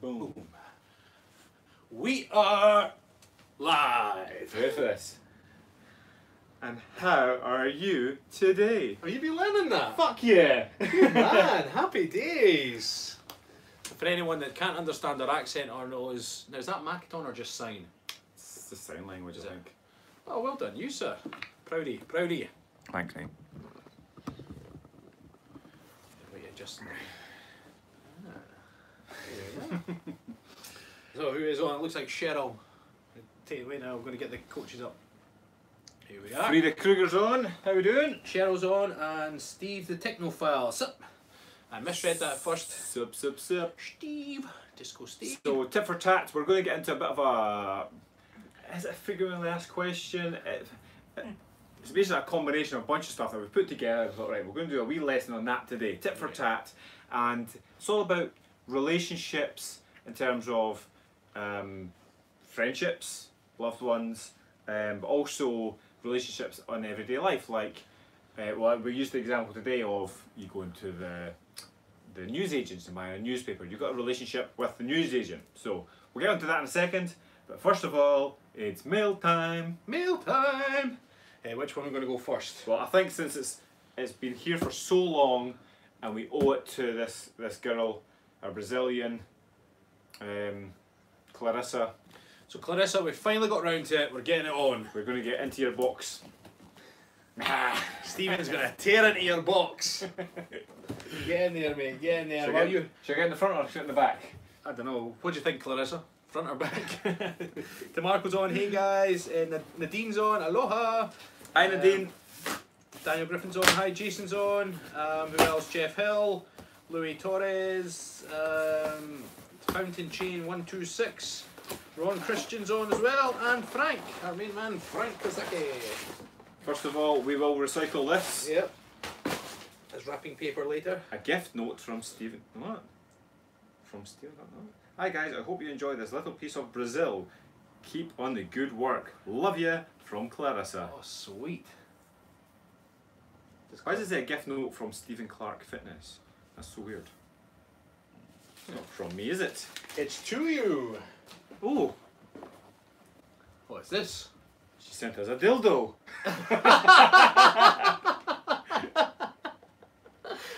Boom. We are live. Ready for this? And how are you today? Are you been learning that? Fuck yeah! Good man, happy days. For anyone that can't understand our accent or knows, now is that Makaton or just sign? It's the sign language, I think. Oh, well done, you sir. Proud of you. Thanks, mate. Wait, just So who is on? It looks like Cheryl. Take it away now. I'm going to get the coaches up. Here we are. Frida Kruger's on. How we doing? Cheryl's on and Steve the Technophile. Sup? I misread that first. Sup. Steve. Disco Steve. So, tip for tat, we're going to get into a bit of a... Is it a frequently asked question? It's basically a combination of a bunch of stuff that we've put together. I thought, right, we're going to do a wee lesson on that today. Tip for tat. And it's all about relationships in terms of friendships, loved ones, but also relationships on everyday life. Like, well, we used the example today of you going to the newsagents and buying a newspaper. You've got a relationship with the newsagent. So we'll get onto that in a second. But first of all, it's mail time. Mail time! Which one are we going to go first? Well, I think since it's been here for so long, and we owe it to this girl, a Brazilian, Clarissa. So Clarissa, we finally got round to it. We're getting it on. We're going to get into your box. Stephen's going to tear into your box. Get in there, mate. Get in there. Should I get in the front or should I get in the back? I don't know. What do you think, Clarissa? Front or back? DeMarco's on. Hey guys. Nadine's on. Aloha. Hi Nadine. Daniel Griffin's on. Hi. Jason's on. Who else? Jeff Hill. Louis Torres. Fountain Chain 126. Ron Christian's on as well. And Frank. Our main man, Frank Kazaki. First of all, we will recycle this. Yep. As wrapping paper later. A gift note from Stephen. What? From Stephen? Hi guys, I hope you enjoy this little piece of Brazil. Keep on the good work. Love ya, from Clarissa. Oh, sweet. Why does it say a gift note from Stephen Clark Fitness? That's so weird. It's not from me, is it? It's to you. Oh, What's this? she sent us a dildo.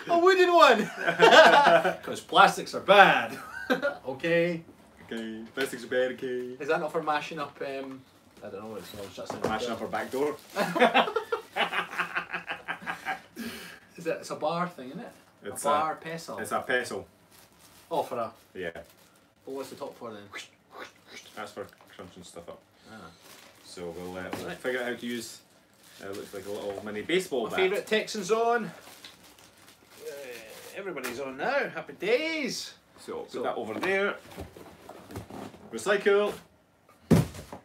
A wooden one! Because plastics are bad. Okay. Okay, plastics are bad, okay. Is that not for mashing up, I don't know, it's not just Mashing up our back door. It's a bar thing, isn't it? It's a bar pestle. It's a pestle. Oh, for a... Yeah. Well, what's the top for then? That's for crunching stuff up. Ah. So we'll figure out how to use, it looks like a little mini baseball bat. My favourite Texan's on. Everybody's on now. Happy days. So put that over there. Recycle.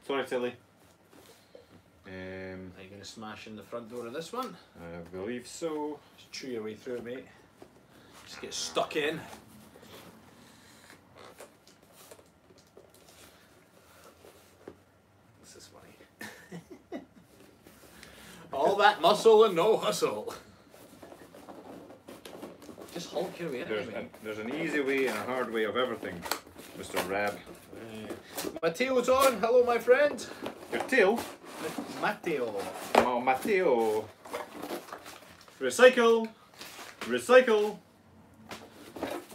Sorry, Tilly. Are you going to smash in the front door of this one? I believe so. Just chew your way through it, mate. Just get stuck in. This is funny. All that muscle and no hustle. Just hulk your way in. There's an easy way and a hard way of everything, Mr. Rab. Mateo's on. Hello, my friend. Your tail? Mateo. Oh, Mateo. Recycle. Recycle.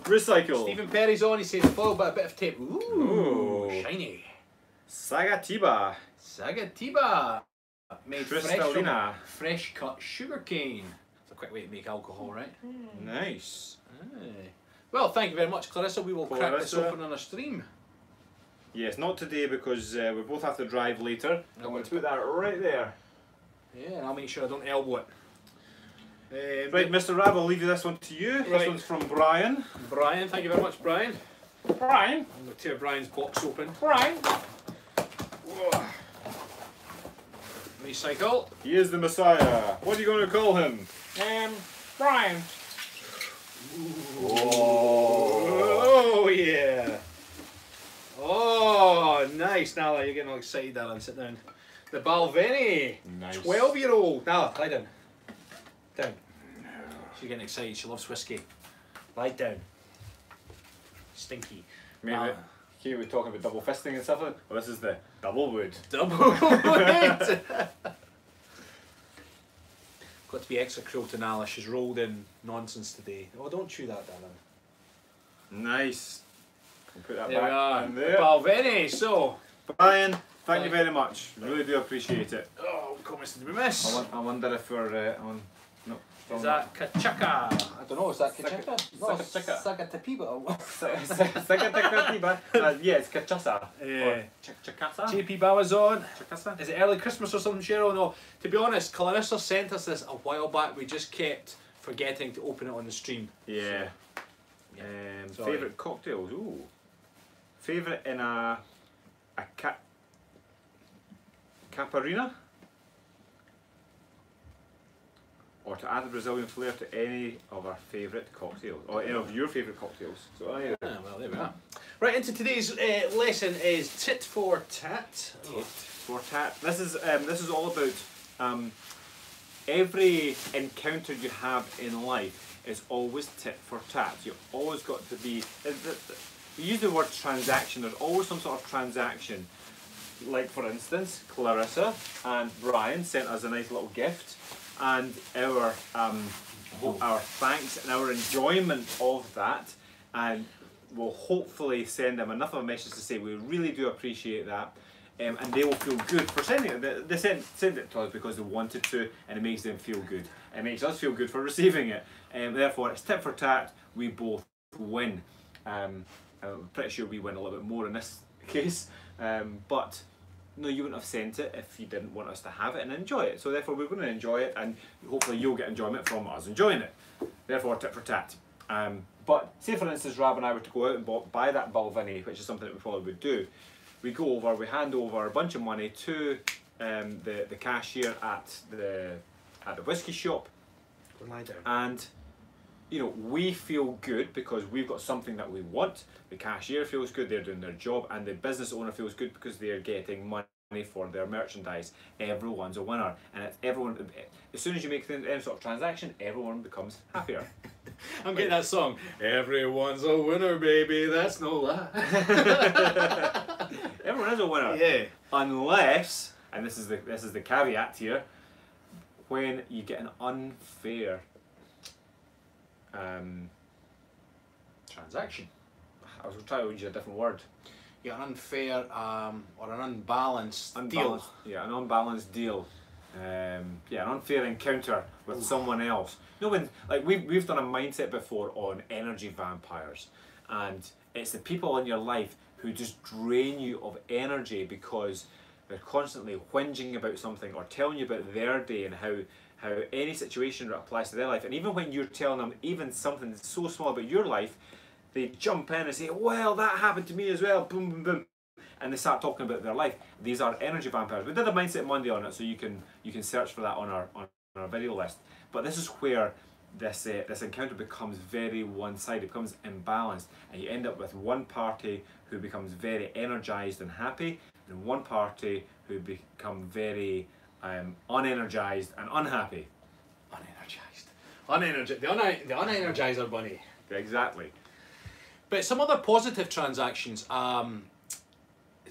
Recycle. Stephen Perry's on. He says foiled by a bit of tape. Ooh, shiny. Sagatiba. Sagatiba. Made fresh Crystalina. from fresh cut sugar cane. It's a quick way to make alcohol, right? Nice. Aye. Well, thank you very much, Clarissa. We will crack this open on a stream. Yes, not today because we both have to drive later. I'm going to put that right there. Yeah, and I'll make sure I don't elbow it. Right, Mr. Rab, I'll leave this one to you. Right. This one's from Brian. Brian, thank you very much, Brian. Brian? I'm going to tear Brian's box open. Brian? Recycle. He is the Messiah. What are you going to call him? Brian. Oh, yeah. Oh, nice. Nala, you're getting all excited, darling. Sit down. The Balvenie. Nice. 12-year-old. Nala, lie down. Down. She's getting excited. She loves whiskey. Lie down. Stinky. Maybe here we're talking about double fisting and stuff. Well, this is the double wood. Double wood. Got to be extra cruel to Nala. She's rolled in nonsense today. Oh, don't chew that, darling. Nice. We'll put that There we back are. in there. Balvenie. So, Brian, thank you very much. Really do appreciate it. oh, comments did we miss? I wonder if we're on. No. Is that Kachaka? I don't know, is that Kachaka? No, Sagatapiba. Sagatapiba. Yeah, it's Kachasa. Yeah. Chakasa? JP Bawazon. Chakasa? Is it early Christmas or something, Cheryl? No. To be honest, Clarissa sent us this a while back. We just kept forgetting to open it on the stream. Yeah. So, Favourite cocktails? Ooh. Favourite in a Caparina? Or to add a Brazilian flavour to any of our favourite cocktails, or any of your favourite cocktails. So, well, there we are. Right, into today's lesson is tit for tat. Tit for tat. This is all about every encounter you have in life is always tit for tat. You've always got to be. We use the word transaction. There's always some sort of transaction. Like for instance, Clarissa and Brian sent us a nice little gift. And our thanks and our enjoyment of that, and we'll hopefully send them enough of a message to say we really do appreciate that, and they will feel good for sending it. They send it to us because they wanted to, and it makes them feel good. It makes us feel good for receiving it. Therefore, it's tit for tat. We both win. I'm pretty sure we win a little bit more in this case, but. No, you wouldn't have sent it if you didn't want us to have it and enjoy it. So therefore we're going to enjoy it, and hopefully you'll get enjoyment from us enjoying it. Therefore, tit for tat. But say for instance, Rab and I were to go out and buy that Balvenie, which is something that we probably would do. We go over, we hand over a bunch of money to the cashier at the whiskey shop. Go lie down. And you know, we feel good because we've got something that we want. The cashier feels good, they're doing their job, and the business owner feels good because they're getting money for their merchandise. Everyone's a winner, and it's everyone. As soon as you make any sort of transaction, everyone becomes happier. I'm getting that song. Everyone's a winner, baby. That's no lie. Everyone is a winner. Yeah. Unless, and this is the caveat here, when you get an unfair transaction. I was trying to use a different word. Yeah, an unfair or an unbalanced deal. Yeah, an unbalanced deal. Yeah, an unfair encounter with someone else. You know, when like we've done a mindset before on energy vampires, and it's the people in your life who just drain you of energy because they're constantly whinging about something or telling you about their day and how any situation that applies to their life, and even when you're telling them even something so small about your life, they jump in and say, well, that happened to me as well, boom, boom, boom, and they start talking about their life. These are energy vampires. We did a Mindset Monday on it, so you can search for that on our video list. But this is where this encounter becomes very one-sided, becomes imbalanced, and you end up with one party who becomes very energized and happy, and one party who become very unenergized and unhappy. Unenergized. The unenergizer bunny. Exactly. But some other positive transactions, an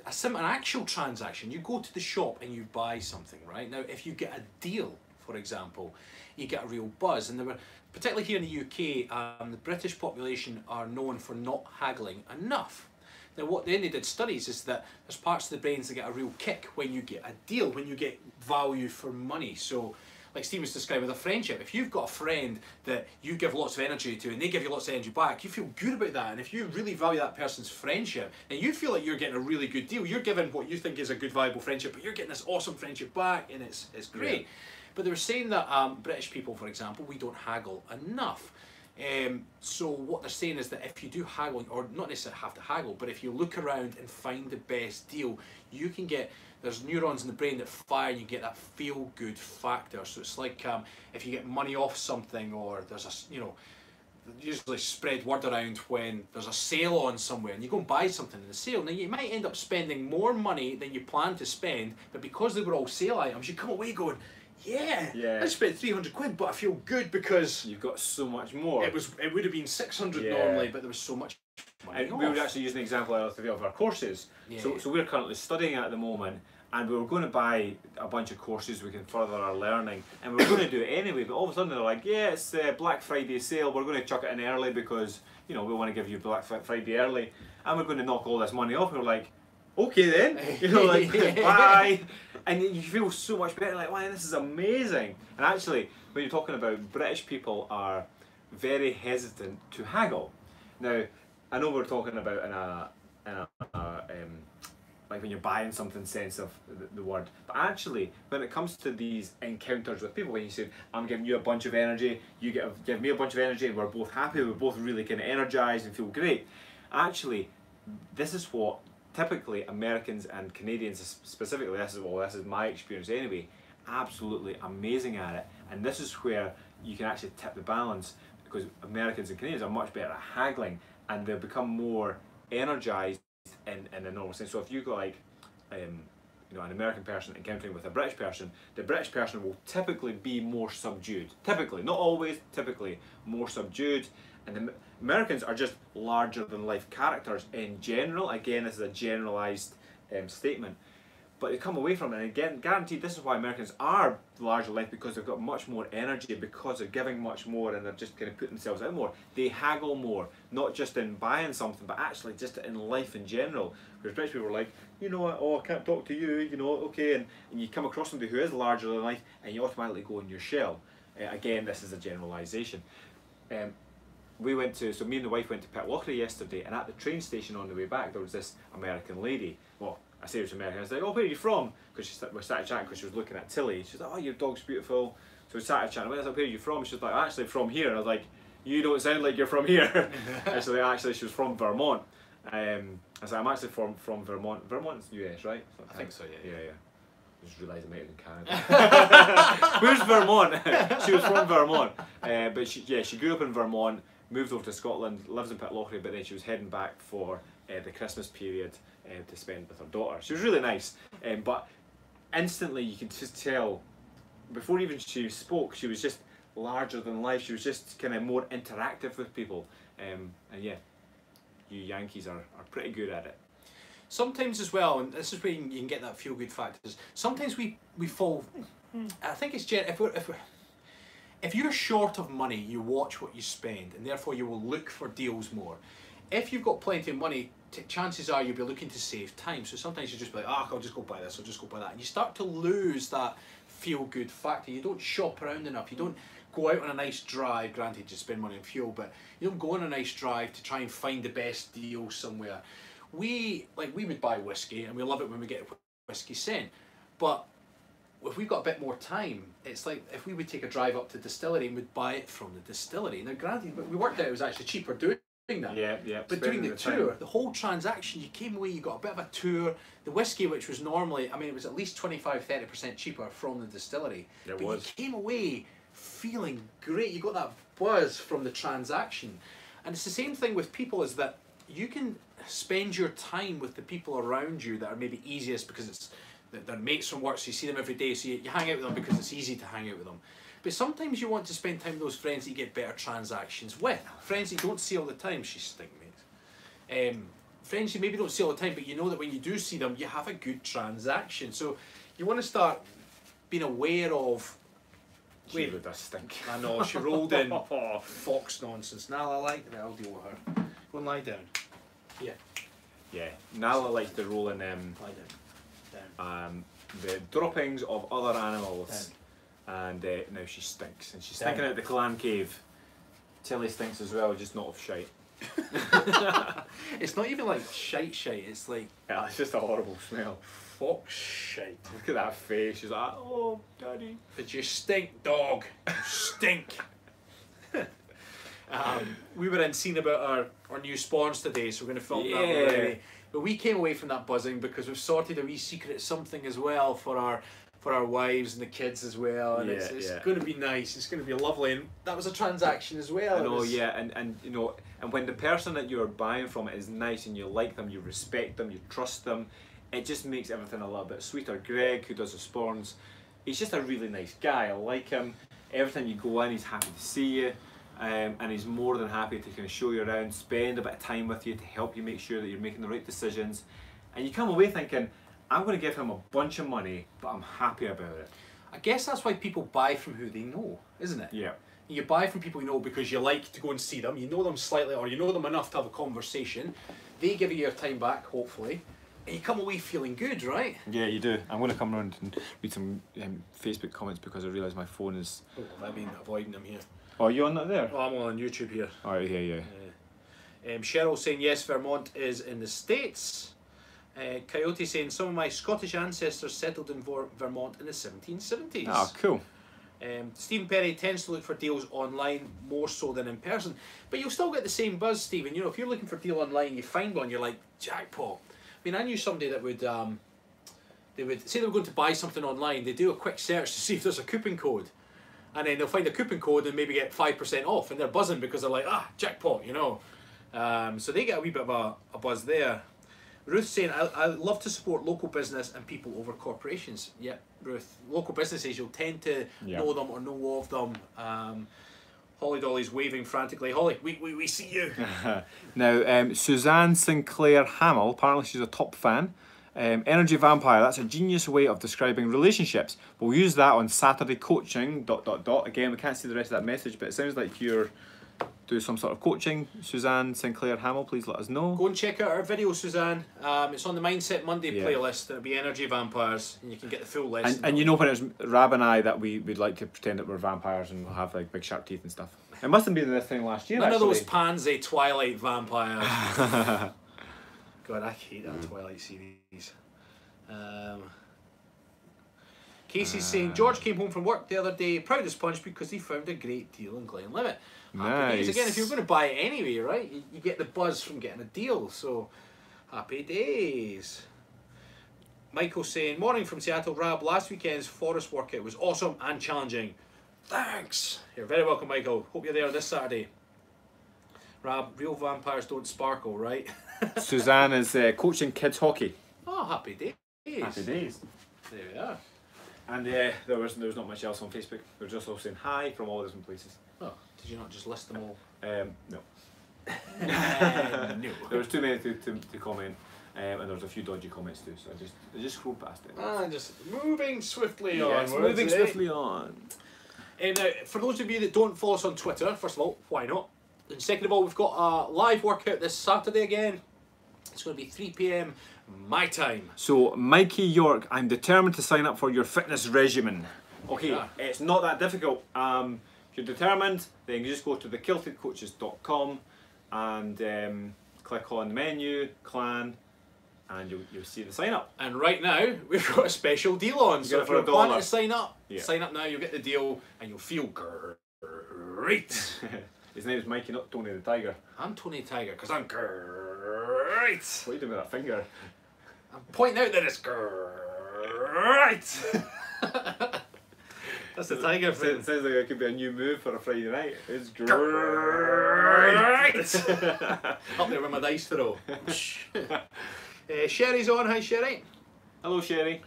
actual transaction, you go to the shop and you buy something, right? Now, if you get a deal, for example, you get a real buzz. And particularly here in the UK, the British population are known for not haggling enough. Now, what they did studies is that there's parts of the brains that get a real kick when you get a deal, when you get value for money. So, like Steve was describing with a friendship, if you've got a friend that you give lots of energy to and they give you lots of energy back, you feel good about that. And if you really value that person's friendship, then you feel like you're getting a really good deal. You're giving what you think is a good, valuable friendship, but you're getting this awesome friendship back, and it's great. Yeah. But they were saying that British people, for example, we don't haggle enough. So what they're saying is that if you do haggle, or not necessarily have to haggle, but if you look around and find the best deal, you can get, there's neurons in the brain that fire and you get that feel-good factor. So it's like if you get money off something, or there's a, you know, usually spread word around when there's a sale on somewhere and you go and buy something in the sale. Now you might end up spending more money than you planned to spend, but because they were all sale items, you come away going, yeah, I spent 300 quid, but I feel good because you've got so much more. It would have been 600 normally, but there was so much money And off. we were actually using an example of our courses. Yeah. So we're currently studying at the moment, and we were going to buy a bunch of courses we can further our learning, and we were going to do it anyway, but all of a sudden they're like, yeah, it's Black Friday sale, we're going to chuck it in early because, you know, we want to give you Black Friday early, and we're going to knock all this money off. And we're like, okay then, you know, like, bye. And you feel so much better, like, wow, this is amazing. And actually, when you're talking about British people are very hesitant to haggle. Now, I know we're talking about like when you're buying something sense of the word, but actually when it comes to these encounters with people, when you say, I'm giving you a bunch of energy, you give me a bunch of energy, and we're both happy, we're both really kind of energized and feel great. Actually, this is what typically Americans and Canadians specifically, this is my experience anyway, absolutely amazing at it. And this is where you can actually tip the balance, because Americans and Canadians are much better at haggling, and they'll become more energized in a normal sense. So if you go like, you know, an American person encountering with a British person, the British person will typically be more subdued. Typically, not always, typically more subdued. And the Americans are just larger than life characters in general. Again, this is a generalized statement. But they come away from it, and again, guaranteed this is why Americans are larger than life, because they've got much more energy, because they're giving much more, and they're just kind of putting themselves out more. They haggle more, not just in buying something, but actually just in life in general. Whereas British people are like, you know what, oh, I can't talk to you, you know, okay, and you come across somebody who is larger than life, and you automatically go in your shell. Again, this is a generalisation. So me and the wife went to Pitlochry yesterday, and at the train station on the way back, there was this American lady. Well, I say it was American. I was like, oh, where are you from? Because we started chatting because she was looking at Tilly. She's like, oh, your dog's beautiful. So we started chatting. I was like, where are you from? She's like, actually from here. And I was like, you don't sound like you're from here. Actually, she was from Vermont. I was like, I'm actually from Vermont. Vermont's US, right? I think so, yeah. Yeah. I just realised I might have in Canada. Where's Vermont? She was from Vermont. But she grew up in Vermont, moved over to Scotland, lives in Pitlochry, but then she was heading back for the Christmas period to spend with her daughter. She was really nice, but instantly you can just tell, before even she spoke, she was just larger than life. She was just kind of more interactive with people, and yeah, you Yankees are pretty good at it. Sometimes as well, and this is where you can get that feel good factors. Sometimes we fall. I think it's if you're short of money, you watch what you spend, and therefore you will look for deals more. If you've got plenty of money, chances are you'll be looking to save time. So sometimes you just be like, I'll just go buy this, I'll just go buy that. And you start to lose that feel-good factor. You don't shop around enough. You don't go out on a nice drive, granted you spend money on fuel, but you don't go on a nice drive to try and find the best deal somewhere. We would buy whiskey, and we love it when we get a whiskey sent. But if we've got a bit more time, it's like if we would take a drive up to the distillery and we'd buy it from the distillery. Now granted, we worked out it was actually cheaper doing that. Yeah. But doing the tour, the whole transaction, you came away, you got a bit of a tour. The whiskey, which was normally, I mean, it was at least 25-30% cheaper from the distillery. But you came away feeling great. You got that buzz from the transaction. And it's the same thing with people, is that you can spend your time with the people around you that are maybe easiest because they're mates from work, so you see them every day, so you hang out with them because it's easy to hang out with them. But sometimes you want to spend time with those friends that you get better transactions with. Friends that you don't see all the time. She stink, mate. Friends you maybe don't see all the time, but you know that when you do see them, you have a good transaction. So you want to start being aware of... She really does stink. I know, she rolled in fox nonsense. Nala, I like that, I'll deal with her. Go and lie down. Yeah, Nala likes to roll in Lie down. the droppings of other animals. Down. And now she stinks, and she's stinking out the clam cave. Tilly stinks as well, just not of shite. It's not even like shite, it's like... Yeah, it's just a horrible smell. Fox shite. Look at that face, she's like, oh, daddy. But you stink, dog. You stink. We were in scene about our new spawns today, so we're going to film that already. But we came away from that buzzing because we've sorted a wee secret something as well for our wives and the kids as well, and it's going to be nice. It's going to be lovely, and that was a transaction as well. I know, and you know, and when the person that you're buying from is nice and you like them, you respect them, you trust them, it just makes everything a little bit sweeter. Greg, who does the spawns, he's just a really nice guy. I like him. Every time you go in, he's happy to see you. and he's more than happy to kind of show you around, spend a bit of time with you to help you make sure that you're making the right decisions. And you come away thinking, I'm going to give him a bunch of money, but I'm happy about it. I guess that's why people buy from who they know, isn't it? Yeah. You buy from people you know because you like to go and see them, you know them slightly, or you know them enough to have a conversation. They give you your time back, hopefully, and you come away feeling good, right? Yeah, you do. I'm going to come around and read some Facebook comments because I realise my phone is... Oh, I've been avoiding them here. Oh, are you on that there? Oh, I'm on YouTube here. Alright, yeah. Cheryl saying, yes, Vermont is in the States. Coyote saying, some of my Scottish ancestors settled in Vermont in the 1770s. Oh, cool. Stephen Perry tends to look for deals online more so than in person, but you'll still get the same buzz, Stephen. You know, if you're looking for a deal online, you find one, you're like, jackpot. I mean, I knew somebody that would, they would say they were going to buy something online, they do a quick search to see if there's a coupon code, and then they'll find a coupon code and maybe get 5% off, and they're buzzing because they're like, jackpot, you know. So they get a wee bit of a buzz there. Ruth saying, I love to support local business and people over corporations. Yeah, Ruth. Local businesses, you'll tend to know them or know of them. Holly Dolly's waving frantically. Holly, we see you. Now, Suzanne Sinclair Hamill, apparently she's a top fan. Energy Vampire, that's a genius way of describing relationships. We'll use that on Saturday coaching, ... Again, we can't see the rest of that message, but it sounds like you're doing some sort of coaching. Suzanne Sinclair Hamill, please let us know. Go and check out our video, Suzanne. It's on the Mindset Monday playlist. It'll be Energy Vampires, and you can get the full list. And you know when it was Rab and I that we'd like to pretend that we're vampires and we'll have like big sharp teeth and stuff. It must have been this thing last year. None of those pansy Twilight vampires. God, I hate that Twilight series. Casey's saying, George came home from work the other day, proud as punch because he found a great deal in Glenlivet. Happy days. Again, if you're going to buy it anyway, right, you get the buzz from getting a deal, so happy days. Michael saying, morning from Seattle, Rab, last weekend's forest workout was awesome and challenging. Thanks. You're very welcome, Michael. Hope you're there this Saturday. Rab, real vampires don't sparkle, right? Suzanne is coaching kids hockey. Oh, happy days. Happy days. There we are. And there was not much else on Facebook. They were just all saying hi from all different places. Oh, did you not just list them all? No. No. There was too many to comment, and there was a few dodgy comments too. So I just scrolled past it. Just moving swiftly on. Yes, moving swiftly on. Now, for those of you that don't follow us on Twitter, first of all, why not? And second of all, we've got a live workout this Saturday again. It's going to be 3 PM my time. So, Mikey York, I'm determined to sign up for your fitness regimen. Okay, it's not that difficult. If you're determined, then you just go to thekiltedcoaches.com and click on the menu, clan, and you'll see the sign up. And right now, we've got a special deal on. So if you're planning to sign up now, you'll get the deal and you'll feel great. His name is Mikey, not Tony the Tiger. I'm Tony the Tiger because I'm great. What are you doing with that finger? I'm pointing out that it's great. That's the tiger thing. It sounds like it could be a new move for a Friday night. It's great. Up there with my dice throw. Sherry's on. Hi, Sherry. Hello, Sherry.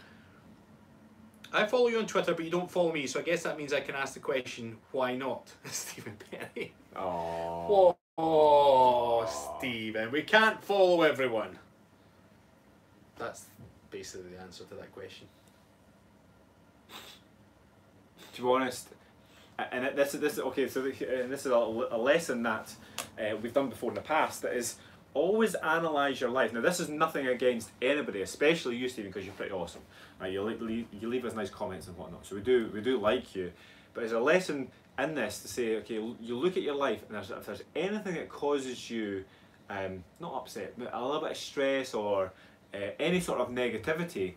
I follow you on Twitter, but you don't follow me, so I guess that means I can ask the question, why not? Stephen Perry. Oh, Stephen, we can't follow everyone. That's basically the answer to that question. To be honest, and this is okay. So this is a lesson that we've done before in the past. That is, always analyse your life. Now, this is nothing against anybody, especially you, Stephen, because you're pretty awesome. Right? You leave us nice comments and whatnot. So we do like you. But there's a lesson in this to say, okay, you look at your life, and if there's anything that causes you not upset, but a little bit of stress or any sort of negativity,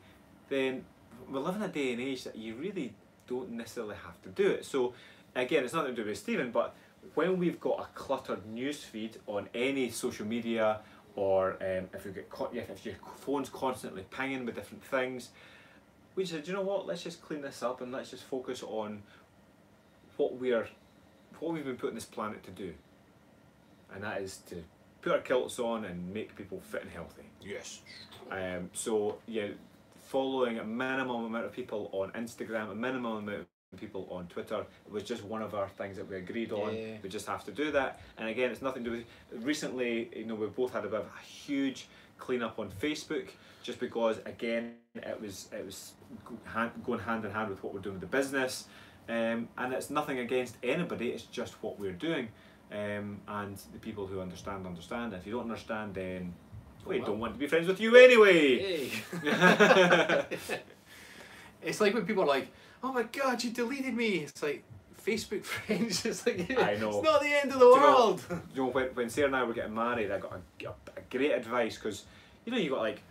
then we live in a day and age that you really don't necessarily have to do it. So again, it's nothing to do with Stephen, but when we've got a cluttered news feed on any social media, or if your phone's constantly pinging with different things, we said, you know what, let's just clean this up and let's just focus on what we've been put on this planet to do, and that is to put our kilts on and make people fit and healthy. Yes. So yeah, following a minimum amount of people on Instagram, a minimum amount of people on Twitter. It was just one of our things that we agreed on. Yeah. We just have to do that. And again, it's nothing to do with, recently, you know, we've both had a bit of a huge clean up on Facebook, just because again it was going hand in hand with what we're doing with the business, and it's nothing against anybody, it's just what we're doing, and the people who understand. If you don't understand, then we don't want to be friends with you anyway. Hey. It's like when people are like, oh my god, you deleted me. It's like, Facebook friends. It's like, I know. It's not the end of the world. You know, when Sarah and I were getting married, I got a great advice, because you know, you got like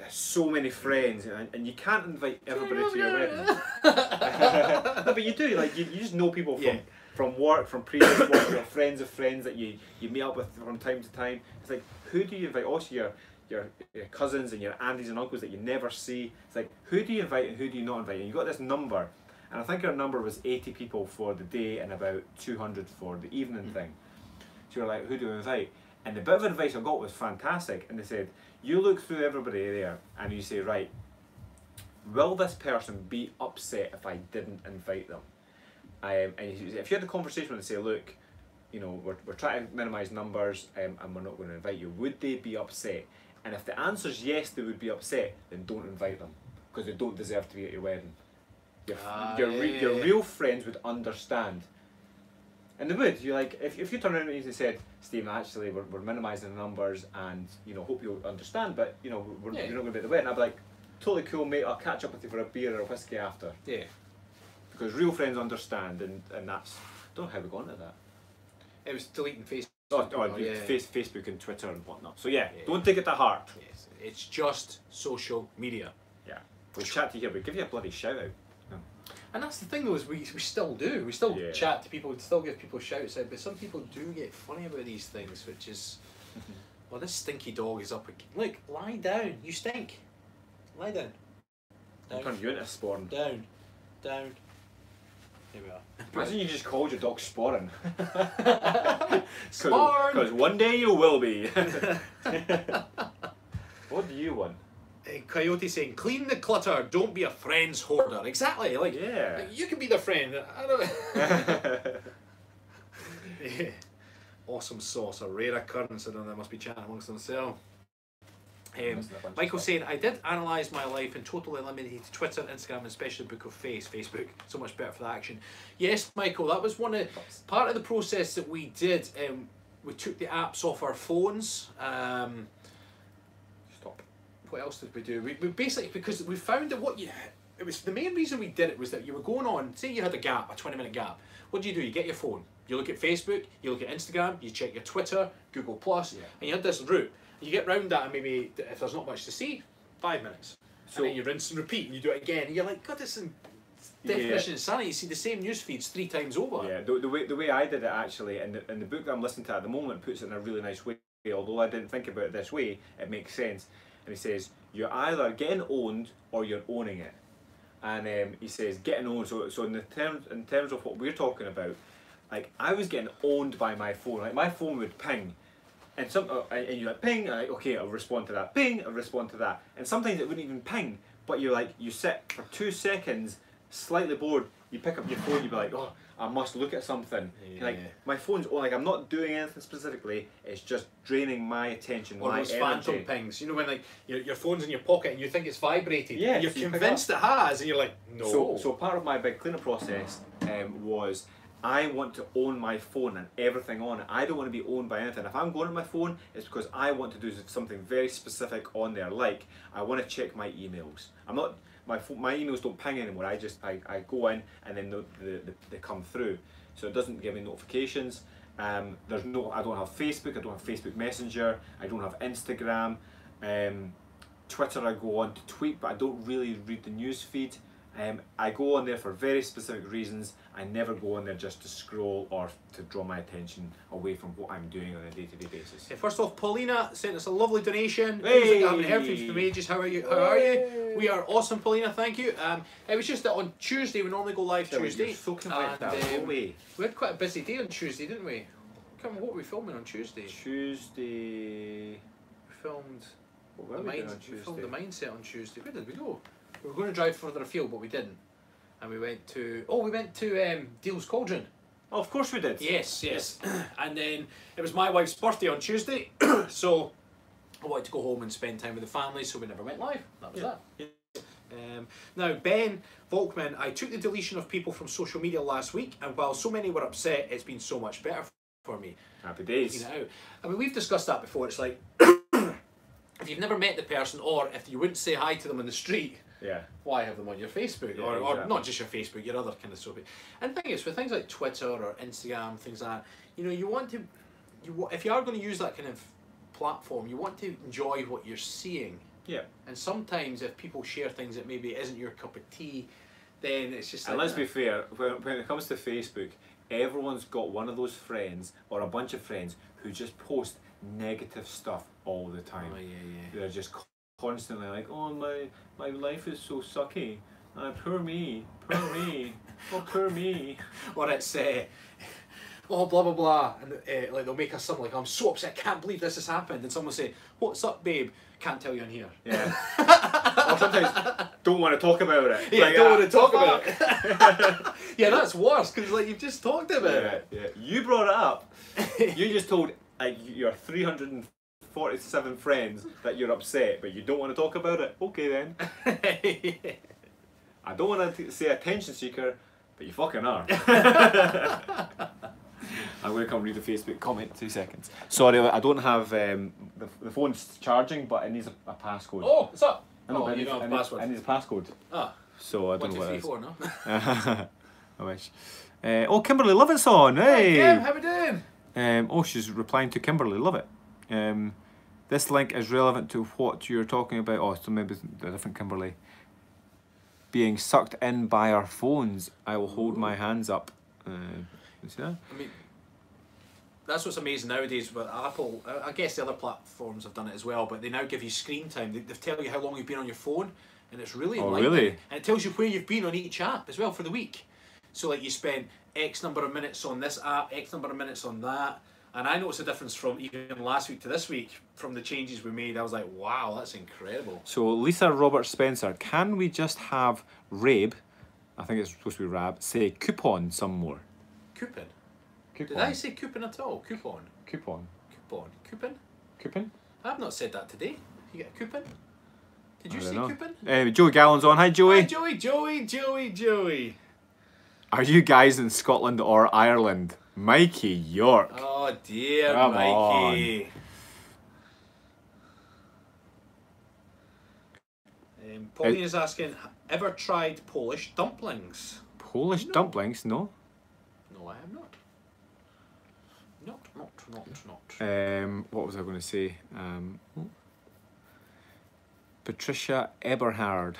so many friends, and you can't invite everybody to your wedding. No, but you do, like you just know people from work, from previous work, your friends of friends that you meet up with from time to time. It's like, who do you invite? Also your cousins and your aunties and uncles that you never see. It's like, who do you invite and who do you not invite? And you got this number, and I think our number was 80 people for the day and about 200 for the evening thing. So you're like, who do I invite? And the bit of advice I got was fantastic, and they said, you look through everybody there and you say, right, will this person be upset if I didn't invite them? And if you had a conversation with them and say, look, you know, we're trying to minimise numbers, and we're not going to invite you, would they be upset? And if the answer is yes, they would be upset, then don't invite them, because they don't deserve to be at your wedding. Your real friends would understand. And they would. You're like, if you turn around and you said, Stephen, actually we're minimising the numbers, and you know, hope you'll understand, but you know, you're not going to be at the wedding. I'd be like, totally cool, mate, I'll catch up with you for a beer or a whiskey after. Yeah. Because real friends understand, and that's, I don't know how we got into that. It was deleting Facebook. Facebook and Twitter and whatnot. So don't take it to heart. Yes. It's just social media. Yeah. We chat to you here, we give you a bloody shout out. And that's the thing though, is we still do. We still chat to people, we still give people shouts out, but some people do get funny about these things, which is, well, this stinky dog is up again. Look, lie down, you stink. Lie down. I'll turn you into a sporn. Down. Here we are. Imagine you just called your dog Sporn. Sporn! Because one day you will be. What do you want? Coyote saying, clean the clutter, don't be a friend's hoarder. Exactly, like, you can be the friend. I don't know. Awesome sauce, a rare occurrence. I don't know, they must be chatting amongst themselves. Michael saying, I did analyse my life and totally eliminated Twitter, Instagram, and especially the book of Facebook. So much better for the action. Yes, Michael, that was part of the process that we did. We took the apps off our phones. What else did we do? We basically, because we found that it was the main reason we did it was that you were going on, say you had a gap, a 20-minute gap. What do? You get your phone, you look at Facebook, you look at Instagram, you check your Twitter, Google Plus, and you had this route. You get round that, and maybe if there's not much to see, 5 minutes. So and then you rinse and repeat, and you do it again, and you're like, God, this is definition of insanity. You see the same news feeds 3 times over. Yeah, the way I did it actually, and the book that I'm listening to at the moment puts it in a really nice way. Although I didn't think about it this way, it makes sense. And he says, you're either getting owned or you're owning it. And he says, getting owned, so in terms of what we're talking about, like, I was getting owned by my phone. Like, my phone would ping, and you're like, ping, and like, okay, I'll respond to that, ping, I'll respond to that. And sometimes it wouldn't even ping, but you're like, you sit for 2 seconds, slightly bored, you pick up your phone, you'd be like, oh, I must look at something. Like, my phone's on, like, I'm not doing anything specifically, it's just draining my attention, my energy. Phantom pings, you know, when like your phone's in your pocket and you think it's vibrated, and you're convinced it has, and you're like, no. So part of my big cleanup process was, I want to own my phone and everything on it. I don't want to be owned by anything. If I'm going on my phone, it's because I want to do something very specific on there, like, I want to check my emails. My emails don't ping anymore. I go in and then they come through, so it doesn't give me notifications. I don't have Facebook. I don't have Facebook Messenger. I don't have Instagram. Twitter, I go on to tweet, but I don't really read the news feed. I go on there for very specific reasons. I never go on there just to scroll or to draw my attention away from what I'm doing on a day-to-day basis. First off, Paulina sent us a lovely donation. Hey! I haven't heard from you for ages. How are you? We are awesome, Paulina. Thank you. It was just that on Tuesday, we normally go live Tuesday. So we had quite a busy day on Tuesday, didn't we? What were we filming on Tuesday? We filmed. What were we doing on Tuesday? We filmed the mindset on Tuesday. Where did we go? We were going to drive further afield, but we didn't. and we went to Deal's Cauldron. Oh, of course we did. Yes. And then it was my wife's birthday on Tuesday, so I wanted to go home and spend time with the family, so we never went live. That was that. Yeah. Now, Ben Volkman, I took the deletion of people from social media last week, and while so many were upset, it's been so much better for me. Happy days. You know, I mean, we've discussed that before. It's like, if you've never met the person, or if you wouldn't say hi to them on the street, yeah, why have them on your Facebook? Yeah, or exactly. not just your Facebook, your other kind of social. And the thing is, for things like Twitter or Instagram, things like that, you know, you want to, if you are going to use that kind of platform, you want to enjoy what you're seeing. Yeah. And sometimes if people share things that maybe isn't your cup of tea, then it's just And like let's be fair, when it comes to Facebook, everyone's got one of those friends or a bunch of friends who just post negative stuff all the time. Oh, yeah. They're just constantly like, oh, my life is so sucky. Poor me, oh, poor me. Or it's oh, blah blah blah, and like they'll make us something like, I'm so upset, I can't believe this has happened, and someone will say, what's up, babe? Can't tell you on here. Yeah. Or sometimes don't want to talk about it. Yeah, like, don't want to talk about it. Yeah, that's worse, because like you've just talked about it. Yeah. You brought it up. You just told your 347 friends that you're upset, but you don't want to talk about it. Okay then. Yeah. I don't want to say attention seeker, but you fucking are. I'm going to come read the Facebook comment, 2 seconds. Sorry, I don't have, the phone's charging, but it needs a passcode. Oh, what's up? I know, but you don't have a password. It needs a passcode. Ah. So I don't 1, know 2, 3, what it 4, no? is. I wish. Oh, Kimberly Lovett's on. Hey! Kim, how we doing? Oh, she's replying to Kimberly Lovett. This link is relevant to what you're talking about. Oh, so maybe a different Kimberly. Being sucked in by our phones. I will hold my hands up. You see that? I mean, that's what's amazing nowadays with Apple. I guess the other platforms have done it as well, but they now give you screen time. They tell you how long you've been on your phone, and it's really enlightening. Really? And it tells you where you've been on each app as well for the week. So like you spend X number of minutes on this app, X number of minutes on that. And I noticed a difference from even last week to this week from the changes we made. I was like, wow, that's incredible. So Lisa Robert Spencer, can we just have Rabe, I think it's supposed to be Rab, say coupon some more? Coupon? Coupon. Did I say coupon at all? Coupon? Coupon. Coupon? Coupon? Coupon? I've not said that today. You get a coupon? Did you say coupon? Joey Gallon's on. Hi, Joey. Hi, Joey. Are you guys in Scotland or Ireland? Mikey York. Oh dear, Come Mikey. Pauline is asking, ever tried Polish dumplings? Polish dumplings? No. No, I have not. Not. What was I going to say? Patricia Eberhard.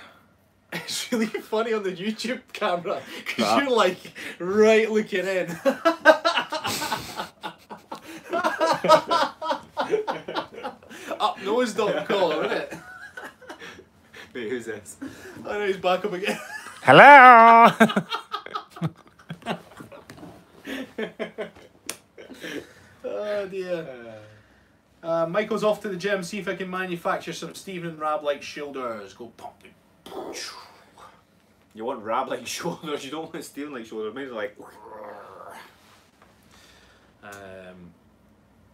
It's really funny on the YouTube camera because you're like right looking in. Upnose.com, isn't it? Wait, who's this? I know he's back up again. Hello! Oh dear. Michael's off to the gym, see if I can manufacture some Stephen Rab-like shoulders. Go pump. You want Rab-like shoulders, you don't want Steven-like shoulders. Mine's like...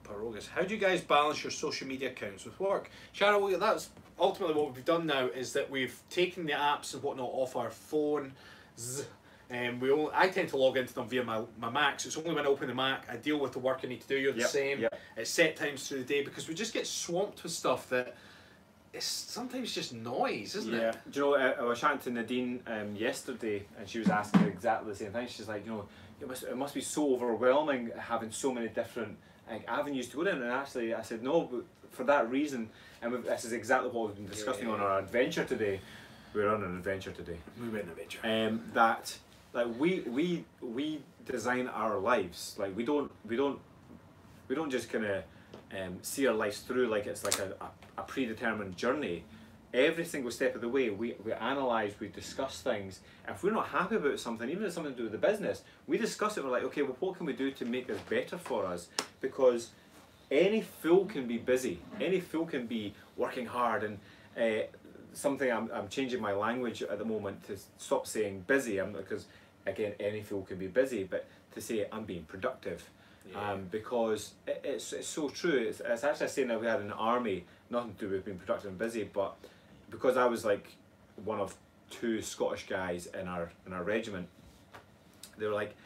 Parogas. How do you guys balance your social media accounts with work? Cheryl, that's ultimately what we've done now, is that we've taken the apps and whatnot off our phones. I tend to log into them via my Mac, so it's only when I open the Mac, I deal with the work I need to do. You're the same. Yep. It's set times through the day because we just get swamped with stuff that it's sometimes just noise, isn't it? Do you know, I was chatting to Nadine yesterday, and she was asking exactly the same thing. She's like, you know, it must be so overwhelming having so many different avenues to go down. And actually, I said no, but for that reason, and this is exactly what we've been discussing on our adventure today. We're on an adventure today. We went on an adventure. That like we design our lives. Like we don't just kind of see our lives through like it's like a predetermined journey. Every single step of the way, we analyse, we discuss things. If we're not happy about something, even if it's something to do with the business, we discuss it. We're like, okay, well, what can we do to make this better for us? Because any fool can be busy. Any fool can be working hard, and something I'm changing my language at the moment to stop saying busy. Because again, any fool can be busy, but to say I'm being productive. Because it's so true. It's actually a saying that we had in the army, nothing to do with being productive and busy, but because I was like one of 2 Scottish guys in our regiment, they were like,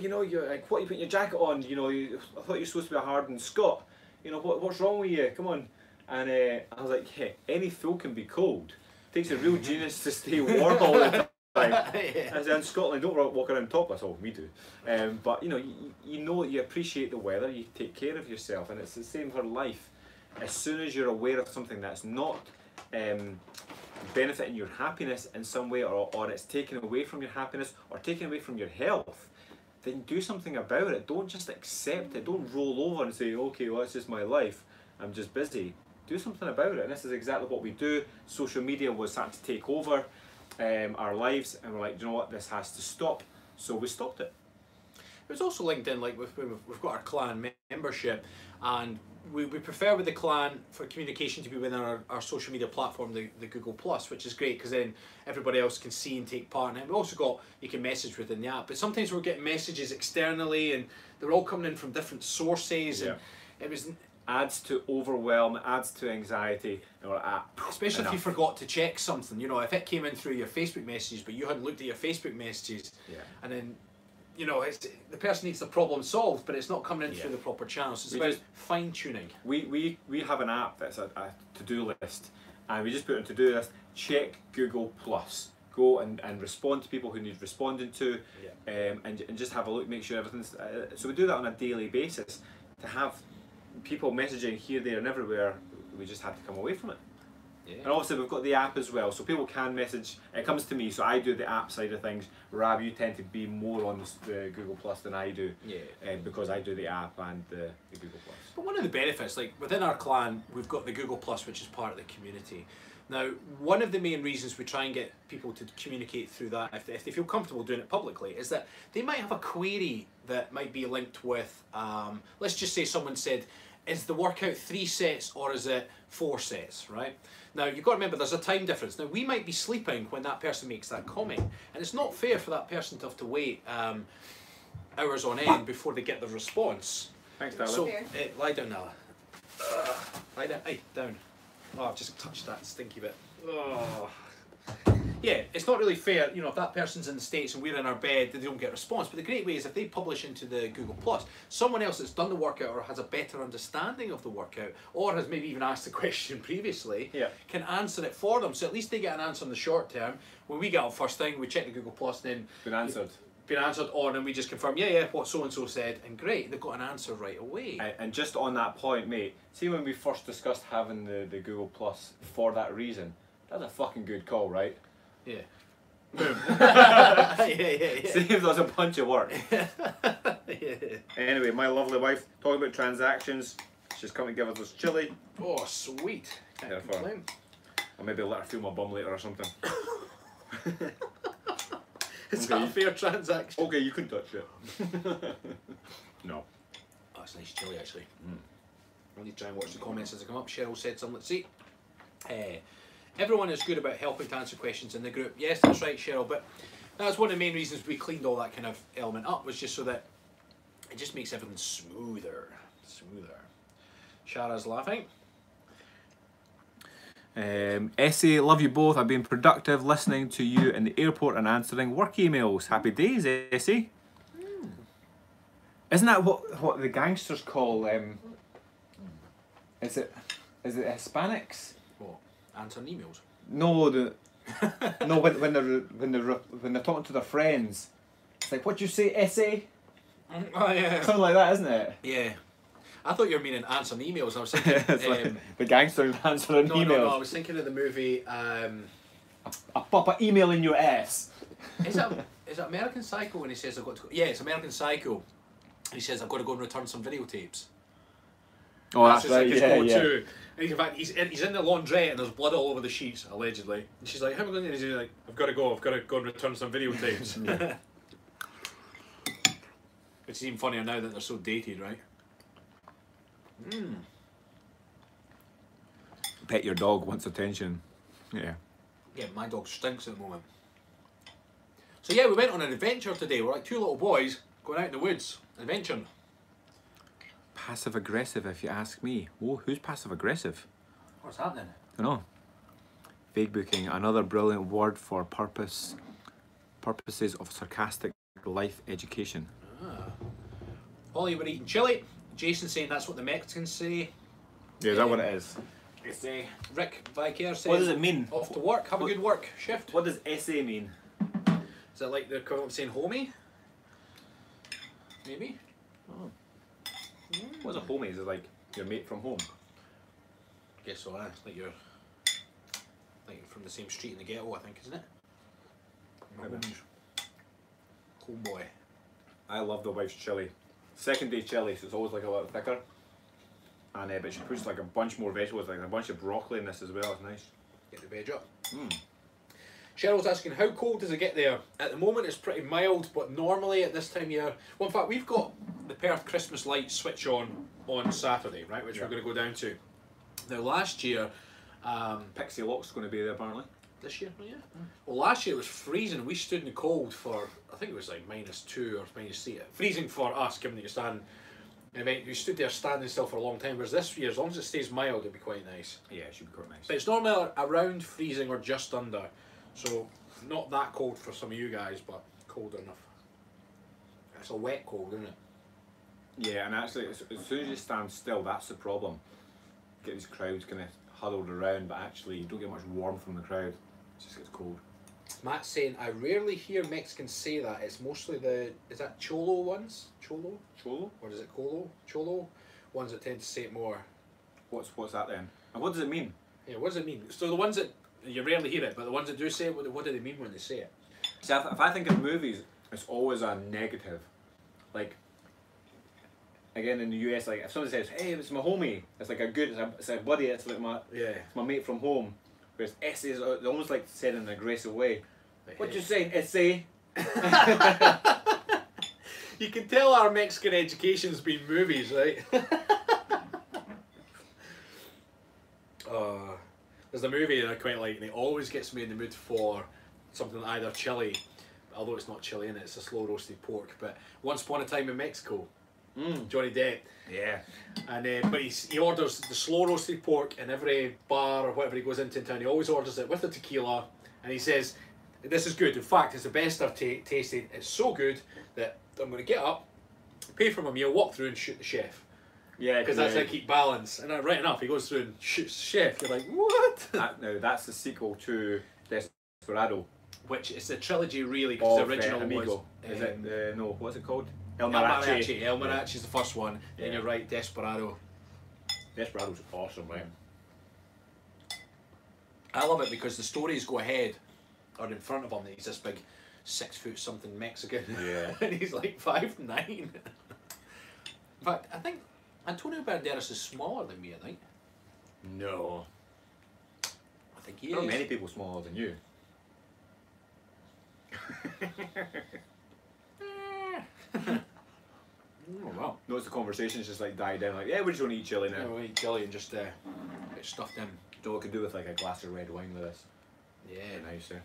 you know, you're like, what are you putting your jacket on? You know, I thought you were supposed to be a hardened Scot. You know, what's wrong with you? Come on. And I was like, hey, any fool can be cold. It takes a real genius to stay warm all the time. As in Scotland, don't walk around topless. Oh, we do. But you know, you appreciate the weather. You take care of yourself, and it's the same for life. As soon as you're aware of something that's not benefiting your happiness in some way, or it's taken away from your happiness or taken away from your health, then do something about it. Don't just accept it. Don't roll over and say, okay, well, it's just my life. I'm just busy. Do something about it. And this is exactly what we do. Social media was starting to take over our lives, and we're like, you know what, this has to stop. So we stopped it. It was also linked in, like we've got our clan membership, and we prefer with the clan for communication to be within our social media platform, the Google Plus, which is great because then everybody else can see and take part in it. We also got, you can message within the app, but sometimes we're getting messages externally and they're all coming in from different sources, and it was adds to overwhelm, adds to anxiety, and we're like, especially if you forgot to check something. You know, if it came in through your Facebook messages but you hadn't looked at your Facebook messages, and then, you know, the person needs the problem solved, but it's not coming in through the proper channels. It's about fine tuning. We have an app that's a to-do list, and we just put on to-do list, check Google Plus. Go and respond to people who need responding to, and just have a look, make sure everything's. So we do that on a daily basis. To have people messaging here, there, and everywhere, we just had to come away from it. And obviously we've got the app as well, so people can message. It comes to me, so I do the app side of things. Rab, you tend to be more on the Google Plus than I do, because I do the app and the Google Plus. But one of the benefits, like within our clan, we've got the Google Plus, which is part of the community. Now, one of the main reasons we try and get people to communicate through that, if they feel comfortable doing it publicly, is that they might have a query that might be linked with, let's just say someone said, is the workout 3 sets or is it 4 sets, right? Now, you've got to remember there's a time difference. Now, we might be sleeping when that person makes that comment, and it's not fair for that person to have to wait hours on end before they get the response. Thanks, darling. So, lie down, Nala. Lie down. Hey, down. Oh, I've just touched that stinky bit. Oh. Yeah, it's not really fair, you know, if that person's in the States and we're in our bed, they don't get a response. But the great way is if they publish into the Google Plus, someone else that's done the workout or has a better understanding of the workout, or has maybe even asked the question previously, can answer it for them. So at least they get an answer in the short term. When we get up first thing, we check the Google Plus, then been answered on, and we just confirm, yeah, what so-and-so said, and great, they've got an answer right away. And just on that point, mate, see when we first discussed having the Google Plus for that reason, that's a fucking good call, right? Yeah. Boom. Saves us a bunch of work. Anyway, my lovely wife, talking about transactions, she's come to give us this chili. Oh, sweet. Can't complain. I'll maybe let her feel my bum later or something. Is that a fair transaction? Okay, you can touch it. No. Oh, it's nice chili actually. I need to try and watch the comments as they come up. Cheryl said something, let's see. Everyone is good about helping to answer questions in the group. Yes, that's right, Cheryl, but that's one of the main reasons we cleaned all that kind of element up, was just so that it just makes everything smoother. Shara's laughing. Essie, love you both. I've been productive listening to you in the airport and answering work emails. Happy days, Essie. Isn't that what the gangsters call is it Hispanics? What? Answering emails? No, no. When they're talking to their friends, it's like, what do you say, Essie? Oh yeah. Something like that, isn't it? Yeah. I thought you were meaning answering emails. I was thinking like the gangsters answering emails. No, I was thinking of the movie. I pop an email in your ass. Is it American Psycho when he says I've got to go? Yeah, it's American Psycho. He says I've got to go and return some videotapes. Oh, that's right. Like yeah. And in fact, he's in the laundrette and there's blood all over the sheets, allegedly. And she's like, "How am I going to?" He's like, I've got to go and return some videotapes." Which is even funnier now that they're so dated, right? Pet your dog wants attention. Yeah. Yeah, my dog stinks at the moment. So yeah, we went on an adventure today. We're like two little boys going out in the woods, adventuring. Passive aggressive, if you ask me. Oh, who's passive aggressive? What's happening? I don't know. Vague booking, another brilliant word for purposes of sarcastic life education. Ollie, we're eating chili. Jason saying that's what the Mexicans say. Yeah, is that what it is? It's Rick Vicaire saying. What does it mean? Off to work. Have a good work shift. What does essay mean? Is that like the equivalent of saying homie? Maybe. Oh. What's a homie? Is it like your mate from home? Guess so. It's like you're from the same street in the ghetto, I think, isn't it? Homeboy. I love the wife's chili. Second day chili, so it's always like a lot thicker. And but she puts like a bunch more vegetables, like a bunch of broccoli in this as well. It's nice. Get the veg up. Cheryl's asking, how cold does it get there? At the moment it's pretty mild, but normally at this time of year, well in fact we've got the Perth Christmas lights switch on Saturday, right, which we're going to go down to. Now last year, Pixie Lock's going to be there apparently. This year, yeah. Well, last year it was freezing. We stood in the cold for, I think it was like -2 or -3. Freezing for us, given that you're standing. You stood there standing still for a long time. Whereas this year, as long as it stays mild, it'll be quite nice. Yeah, it should be quite nice. But it's normally around freezing or just under, so not that cold for some of you guys, but cold enough. It's a wet cold, isn't it? Yeah, and actually, as soon as you stand still, that's the problem. You get these crowds kind of huddled around, but actually you don't get much warmth from the crowd. It just gets cold. Matt's saying, I rarely hear Mexicans say that. It's mostly is that Cholo ones? Cholo? Cholo? Or is it Colo? Cholo? Ones that tend to say it more. What's that then? And what does it mean? Yeah, what does it mean? So the ones that, you rarely hear it, but the ones that do say it, what do they mean when they say it? See, if I think of movies, it's always a negative. Like, again in the US, like if somebody says, hey, it's my homie, it's like it's a buddy, it's like it's my mate from home. Whereas essays are almost like said in an aggressive way. What you saying, essay? You can tell our Mexican education's been movies, right? There's a movie that I quite like, and it always gets me in the mood for something either chili, although it's not chili in it, it's a slow roasted pork. But Once Upon a Time in Mexico, Johnny Depp. Yeah. And but he orders the slow roasted pork in every bar or whatever he goes into in town. He always orders it with a tequila, and he says, "This is good. In fact, it's the best I've tasted. It's so good that I'm going to get up, pay for my meal, walk through and shoot the chef." Yeah, because that's how I keep balance. And right enough, he goes through and shoots the chef. You're like, what? Now that's the sequel to Desperado, which is a trilogy really, because the original Amigo. Was. Is it no? What's it called? El Mariachi. El Mariachi is the first one. Yeah. And you're right, Desperado. Desperado's awesome, right? I love it because the stories go ahead, or in front of him. He's this big 6 foot something Mexican. Yeah. And he's like 5'9". In fact, I think Antonio Banderas is smaller than me, I think. No. I think he There are is. many people smaller than you. Oh wow. Notice the conversation's just like died down, like, yeah, we're just gonna eat chili now. Yeah, we'll eat chili and just get stuffed in. Do what we could do with like a glass of red wine with this. Yeah. Very nice, yeah.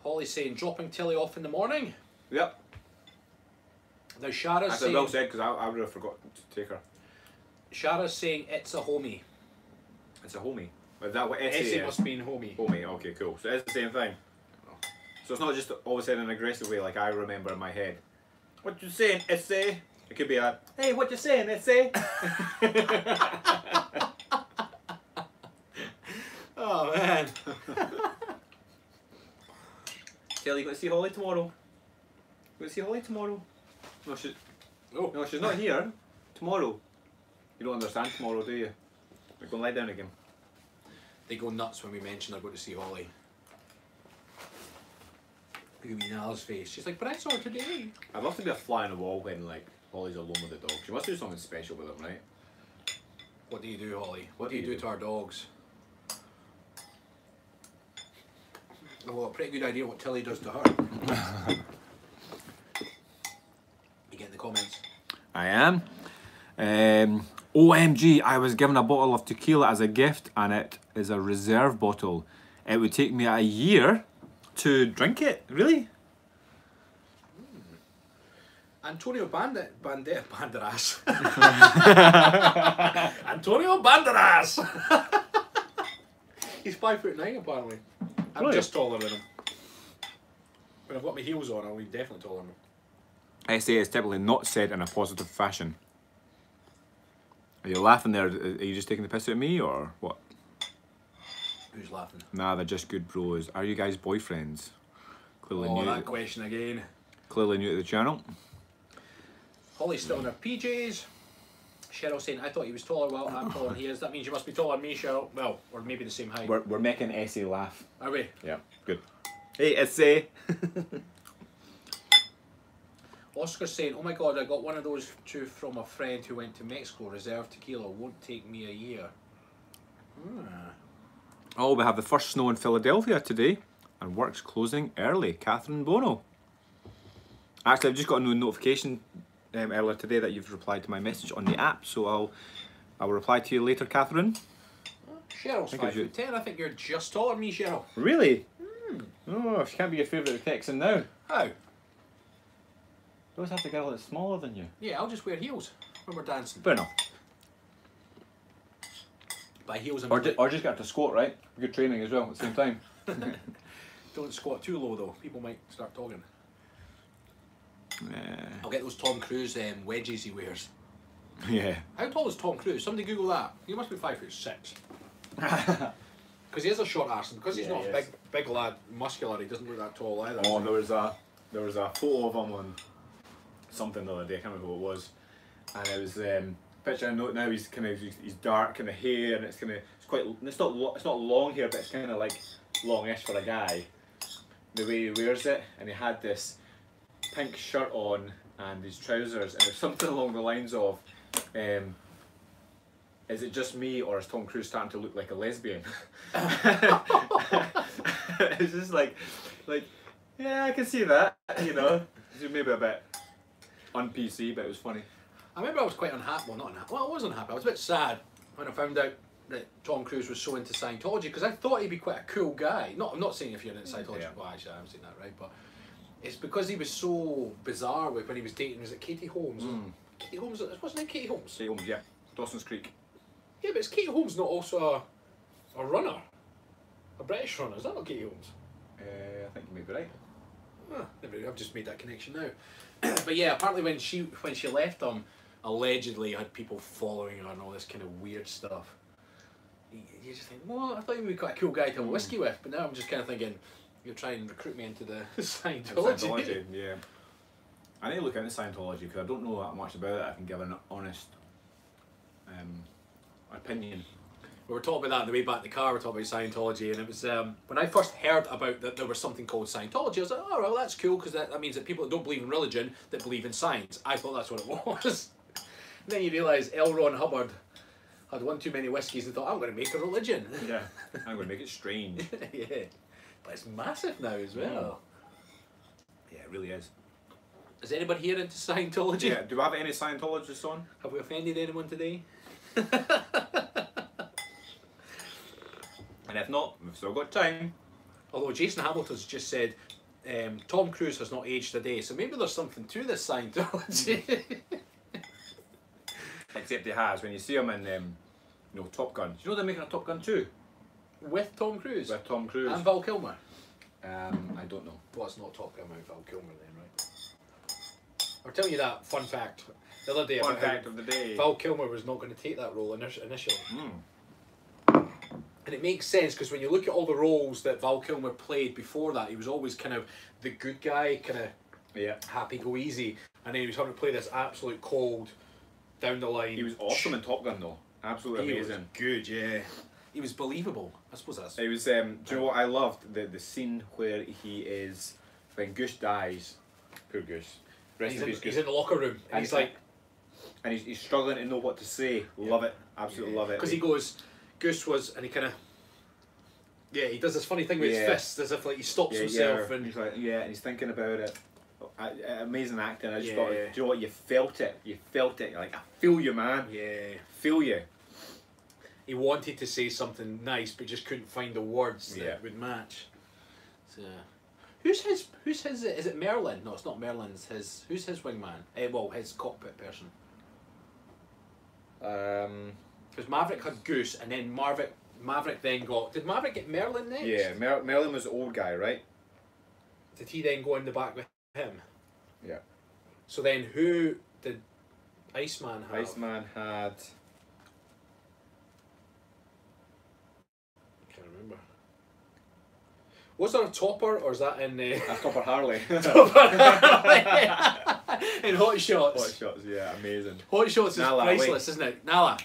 Holly's saying dropping Tilly off in the morning. Yep. Now Shara's That's saying. well said, because I would have forgotten to take her. Shara's saying it's a homie. It's a homie. Is that what essay Essay is? must mean homie. Homie, okay, cool. So it's the same thing. So it's not just always said in an aggressive way like I remember in my head. What you saying, essay? It could be a, hey, what you saying, essay? Oh man. Kelly, you got to see Holly tomorrow. You got to see Holly tomorrow. No, she's not here. Tomorrow. You don't understand tomorrow, do you? We're going to lie down again. They go nuts when we mention they're going to see Holly. Look at me Nala's face. She's like, but I saw her today. I'd love to be a fly on the wall when like Holly's alone with the dog. She must do something special with them, right? What do you do, Holly? What do you do to our dogs? Well, a pretty good idea what Tilly does to her. You get in the comments. I am. OMG, I was given a bottle of tequila as a gift and it is a reserve bottle. It would take me a year to drink it. Really? Antonio Banderas. Antonio Banderas. He's 5'9" apparently. I'm Really? just taller than him. When I've got my heels on, I'll be definitely taller than him. I say it's typically not said in a positive fashion. Are you laughing there? Are you just taking the piss out of me or what? Who's laughing? Nah, they're just good bros. Are you guys boyfriends? Clearly Oh, new. that question again. Clearly new to the channel. Holly's still in her PJs. Cheryl saying, I thought he was taller. Well, I'm taller than he is. That means you must be taller than me, Cheryl. Well, or maybe the same height. We're making Essie laugh. Are we? Yeah, good. Hey, Essie. Oscar's saying, oh my god, I got one of those two from a friend who went to Mexico. Reserve tequila. Won't take me a year. Oh, we have the first snow in Philadelphia today, and work's closing early. Catherine Bono. Actually, I've just got a notification earlier today that you've replied to my message on the app, so I'll reply to you later, Catherine. Cheryl's 5'10". I think you're just taller than me, Cheryl. Really? Oh, she can't be your favourite Texan now. How? You always have to get a little smaller than you. Yeah, I'll just wear heels when we're dancing. Fair enough. By heels, I Or, mean or just get her to squat, right? Good training as well at the same time. don't squat too low though. People might start talking. Yeah. I'll get those Tom Cruise wedges he wears. Yeah. How tall is Tom Cruise? Somebody Google that. He must be 5'6". Because he has a short arse, and because he's not a big lad, muscular, he doesn't look that tall either. Oh, there was a photo of him on something the other day. I can't remember what it was, and it was picture. Now he's he's dark kind of hair, and it's not long hair, but it's kind of like longish for a guy. The way he wears it, and he had this pink shirt on and these trousers, and there's something along the lines of, is it just me or is Tom Cruise starting to look like a lesbian? It's just like, yeah, I can see that, you know. It's maybe a bit un-PC, but it was funny. I remember I was quite unhappy. Well, not unhappy. Well, I was unhappy. I was a bit sad when I found out that Tom Cruise was so into Scientology, because I thought he'd be quite a cool guy. I'm not saying if you're into Scientology. Yeah. Well, actually, I haven't seen that right, but it's because he was so bizarre when he was dating. Was it Katie Holmes? Katie Holmes. Wasn't it Katie Holmes? Katie Holmes, yeah. Dawson's Creek. Yeah, but is Katie Holmes not also a runner? A British runner? Is that not Katie Holmes? I think you may be right. I've just made that connection now. But yeah, apparently when she left him, allegedly had people following her and all this kind of weird stuff. You just think, well, I thought you'd be quite a cool guy to have a whiskey with, but now I'm just kind of thinking, you're trying to recruit me into the Scientology. Yeah. I need to look into Scientology because I don't know that much about it. I can give an honest opinion. We were talking about that on the way back in the car. We were talking about Scientology, and it was when I first heard about that there was something called Scientology. I was like, oh well, that's cool, because that means that people that don't believe in religion that believe in science. I thought that's what it was. And then you realise L. Ron Hubbard had one too many whiskies and thought, I'm going to make a religion. Yeah, I'm going to make it strange. Yeah, but it's massive now as well. Yeah, it really is. Is anybody here into Scientology? Yeah, do we have any Scientologists on? Have we offended anyone today? And if not, we've still got time. Although Jason Hamilton's just said Tom Cruise has not aged a day, so maybe there's something to this Scientology. Except he has. When you see him in Top Gun. Do you know they're making a Top Gun 2? With Tom Cruise? With Tom Cruise. And Val Kilmer? I don't know. Well, it's not Top Gun with Val Kilmer then, right? I'll tell you that fun fact the other day. Fun fact of the day. Val Kilmer was not going to take that role initially. And it makes sense, because when you look at all the roles that Val Kilmer played before that, he was always kind of the good guy, kind of happy go easy, and then he was having to play this absolute cold, down the line. He was awesome in Top Gun though. Absolutely amazing. He was good, yeah. He was believable. I suppose that's. It was. Do you know what I loved? The scene where he is, when Goose dies. Poor Goose. He's in the locker room, and he's like, and he's struggling to know what to say. Love it. Absolutely love it. Because he goes. Goose was, and he kind of, he does this funny thing with his fists, as if like he stops himself, and he's like, and he's thinking about it. Amazing acting. I just thought, do you know what? You felt it. You're like, I feel you, man. Yeah, feel you. he wanted to say something nice, but just couldn't find the words Yeah. that would match. So, who's his? Is it Merlin? No, it's not Merlin. It's his. Who's his wingman? Well, his cockpit person. Because Maverick had Goose, and then Maverick then got. Did Maverick get Merlin next? Yeah, Merlin was the old guy, right? Did he then go in the back with him? Yeah. So then, who did Iceman have? Iceman had. I can't remember. Was there a topper, or is that in A Topper Harley. in Hot Shots? Hot Shots, yeah, amazing. Hot Shots is Nala, priceless, isn't it? Nala,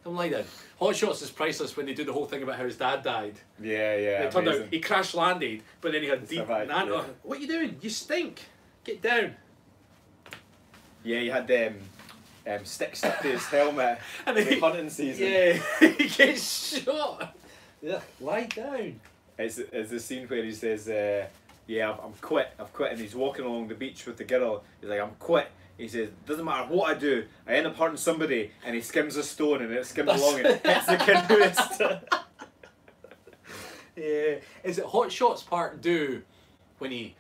come lie down. Hot Shots is priceless when they do the whole thing about how his dad died. Yeah, yeah. It turned amazing. out he crash landed, but then he had deep. Survived, Nano. yeah. What are you doing? You stink. Get down. Yeah, you had sticks stuck to his helmet And in then the hunting season. Yeah, he gets shot. Yeah, lie down. It's the scene where he says, yeah, I've quit, and he's walking along the beach with the girl. He's like, I'm quit. He says, doesn't matter what I do, I end up hurting somebody, and he skims a stone and it skims along and hits the canoeist. Yeah, is it Hot Shots Part 2 when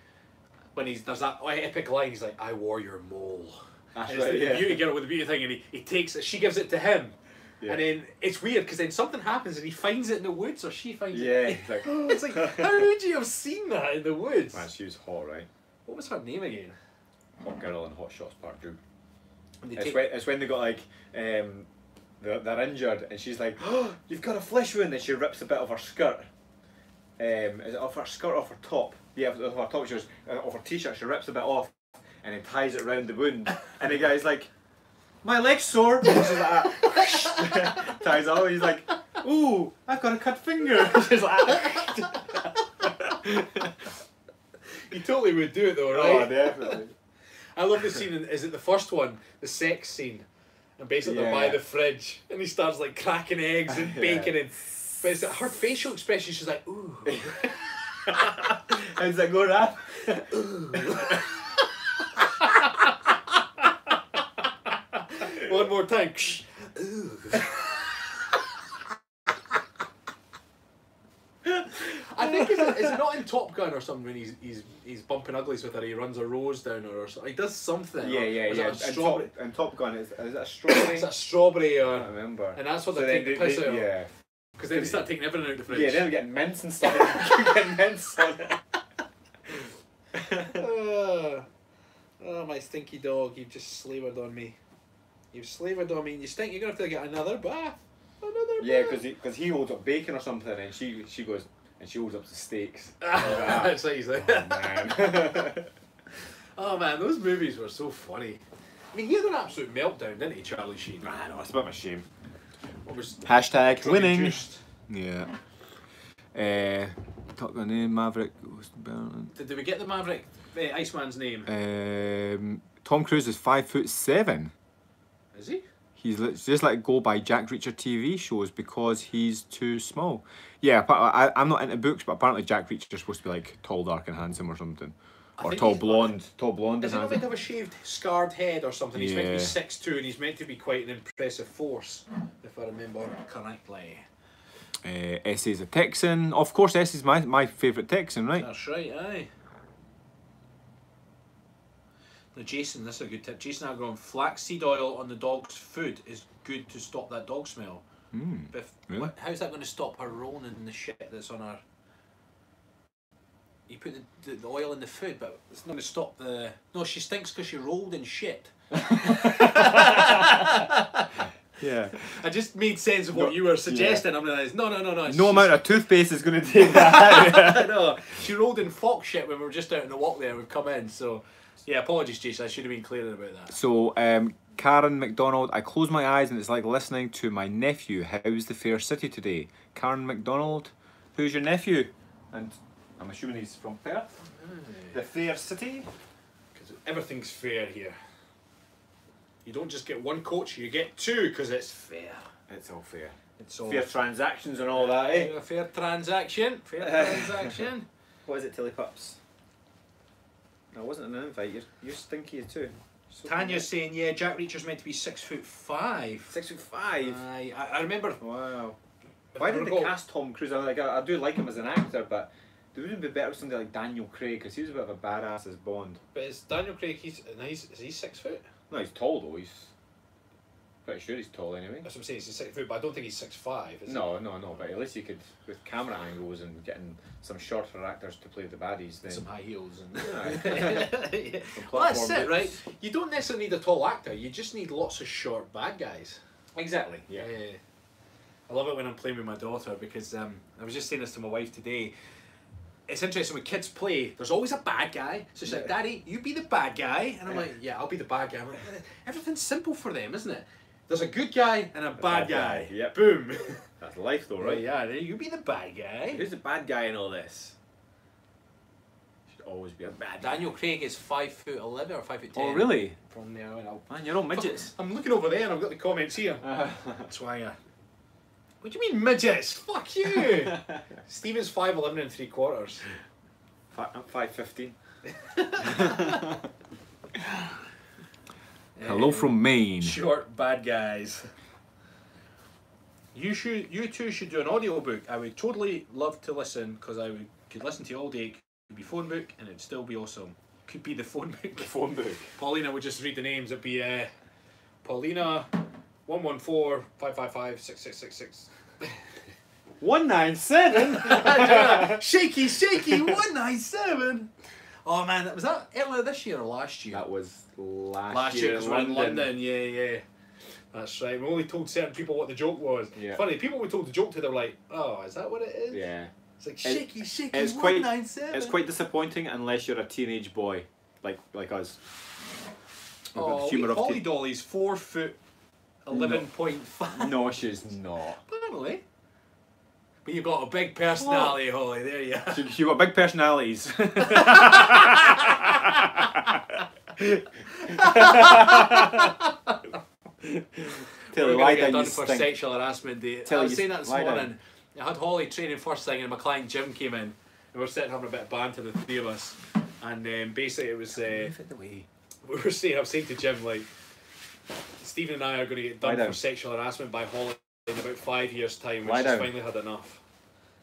there's that epic line? He's like, I wore your mole. That's And it's right, the yeah. beauty girl with the beauty thing, and he takes it. She gives it to him. Yeah. And then it's weird because then something happens and he finds it in the woods, or she finds Yeah, it. he's like, It's like, how would you have seen that in the woods? man, she was hot, right? What was her name again? Hot girl in Hot Shots Part 2. And they It's take- when they got like, they're injured, and she's like, oh, you've got a flesh wound, and she rips a bit of her skirt. Is it off her skirt or off her top? Yeah, off her top. She was off her t-shirt. She rips a bit off, and then ties it around the wound. And the guy's like, my leg's sore. And she's like, that. Ties it off. He's like, ooh, I've got a cut finger. She's like, You totally would do it though, oh, right? definitely. I love the scene. Is it the first one, the sex scene, and basically they're by Yeah. the fridge, and he starts like cracking eggs and Yeah. bacon, and but it's her facial expression. She's like, ooh. How's that go, Rap? One more time. I think is it not in Top Gun or something when he's bumping uglies with her? He runs a rose down her or something. He does something. Yeah, or yeah, is it yeah. a strawberry? And Top Gun, is that a strawberry? Is that strawberry I or? don't remember. And that's what So they take the piss out of. yeah. Because then they start taking everything out of the fridge. Yeah, they're getting mints and stuff. Getting mints on it. Oh, my stinky dog, you've just slavered on me. You've slavered on me and you stink. You're going to have to get another bath. Another Yeah, bath. because he holds up bacon or something, and she goes and she holds up the steaks. That's what he's like. Oh man. Oh man, those movies were so funny. I mean, he had an absolute meltdown, didn't he, Charlie Sheen? I know, it's a bit of a shame. What was Hashtag drug winning. induced. Yeah. Top Gun name, Maverick. Did we get the Maverick, Iceman's name? Tom Cruise is 5'7". Is he? He's just let go by Jack Reacher TV shows because he's too small. Yeah, I'm not into books, but apparently Jack Reacher's supposed to be like tall, dark, and handsome or something, I or think tall he's- blonde and Is he not meant to handsome. have a shaved, scarred head or something? He's meant to be Yeah. 6'2" and he's meant to be quite an impressive force, if I remember correctly. Essie's a Texan. Of course, Essie's my favourite Texan, right? That's right, aye. Now, Jason, this is a good tip. Jason Agron, flaxseed oil on the dog's food is good to stop that dog smell. But really? how's that going to stop her rolling in the shit that's on her? You put the oil in the food, but it's not going to stop the... No, she stinks because she rolled in shit. Yeah. I just made sense of what No, you were suggesting. I realised, no. No amount of toothpaste is going to take that out. I know. She rolled in fox shit when we were just out on the walk there and we've come in, so... Yeah, apologies, Jason. I should have been clearer about that. So, Karen McDonald, I close my eyes and it's like listening to my nephew. How's the fair city today? Karen McDonald, who's your nephew? And I'm assuming he's from Perth. The fair city. Because everything's fair here. You don't just get one coach, you get two because it's fair. It's all fair. It's all Fair transactions and all that, eh? a fair transaction. Fair transaction. What is it, Tilly Pups? No, it wasn't an invite. You're stinky too. So Tanya's saying, yeah, Jack Reacher's meant to be 6'5". 6'5". I remember. Wow. Why did they cast Tom Cruise? I do like him as an actor, but they wouldn't be better with somebody like Daniel Craig, because he was a bit of a badass as Bond. But it's Daniel Craig. Is he 6 foot? No, he's tall though. He's pretty sure he's tall anyway. That's what I'm saying. He's 6 foot, but I don't think he's 6'5". No. But at least you could, with camera angles and getting some shorter actors to play the baddies, then Some high heels and. yeah. Well, that's it, right? You don't necessarily need a tall actor. You just need lots of short bad guys. Exactly. Yeah. I love it when I'm playing with my daughter, because I was just saying this to my wife today. It's interesting when kids play, there's always a bad guy. So she's like, Daddy, you be the bad guy. And I'm like, yeah, I'll be the bad guy. I'm like, everything's simple for them, isn't it? There's a good guy and a bad guy. Yep. Boom. That's life though, right? Yeah, you be the bad guy. Who's the bad guy in all this? Should always be a bad guy. Daniel Craig is 5'11" or 5'10". Oh, really? From there, Man, you're all midgets. I'm looking over there and I've got the comments here. That's why what do you mean midgets? Fuck you! Steven's 5'11" and 3/4. I'm 5'15". Hello from Maine. Short bad guys. You two should do an audiobook. I would totally love to listen, because could listen to you all day. It could be phone book and it'd still be awesome. Could be the phone book. The phone book. Paulina would just read the names. It'd be Paulina 114-555-6666. 197. Shaky 197. Oh man, was that earlier this year or last year? That was last year because we're in London. Yeah. That's right. We only told certain people what the joke was. Yeah. Funny, people we told the joke to, they were like, "Oh, is that what it is?" Yeah. It's like shaky it's 197. It's quite disappointing unless you're a teenage boy, like us. Oh, Holly Dolly's 4 foot 11.5. No, she's not. Apparently. But you've got a big personality, Holly. There you are. You've got big personalities. Tell you why done for sexual harassment day. I was saying that this morning. I had Holly training first thing, and my client Jim came in. And we were sitting having a bit of banter, the three of us, and basically it was. I was saying to Jim, like, Stephen and I are going to get done for sexual harassment by Holly in about 5 years' time, which has finally had enough.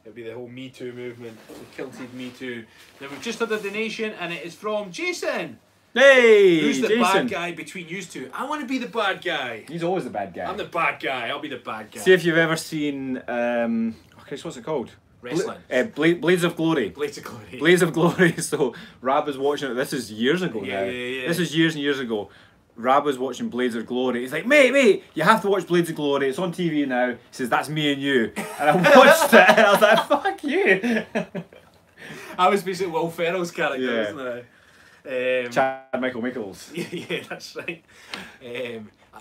It'll be the whole Me Too movement, the Kilted Me Too. Now we've just had a donation, and it is from Jason. Hey, who's the Jason. bad guy between you two? I want to be the bad guy. He's always the bad guy. I'm the bad guy. I'll be the bad guy. See if you've ever seen what's it called? Wrestling. Blades of Glory. Blades of Glory. Blades of Glory. So Rab was watching it. This is years ago now. Yeah. This is years and years ago. Rab was watching Blades of Glory. He's like, mate, you have to watch Blades of Glory. It's on TV now. He says, that's me and you. And I watched it and I was like, fuck you. I was basically Will Ferrell's character, wasn't I? Chad Michael Michaels. Yeah, that's right.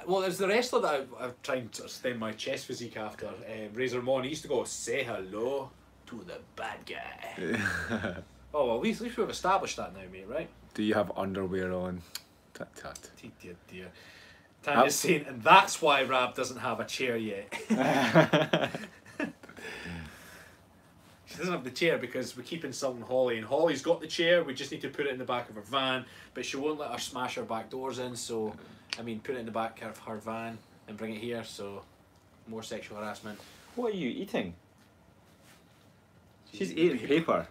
Well, there's the wrestler that I'm trying to stem my chest physique after, Razor Ramon. He used to go, say hello to the bad guy. Oh, well, at least we've established that now, mate, right? Do you have underwear on? Tut tut. Dear. Tanya's saying, and that's why Rab doesn't have a chair yet. She doesn't have the chair because we keep insulting Holly, and Holly's got the chair. We just need to put it in the back of her van, but she won't let her smash her back doors in. So, I mean, put it in the back of her van and bring it here. So, more sexual harassment. What are you eating? She's eating paper.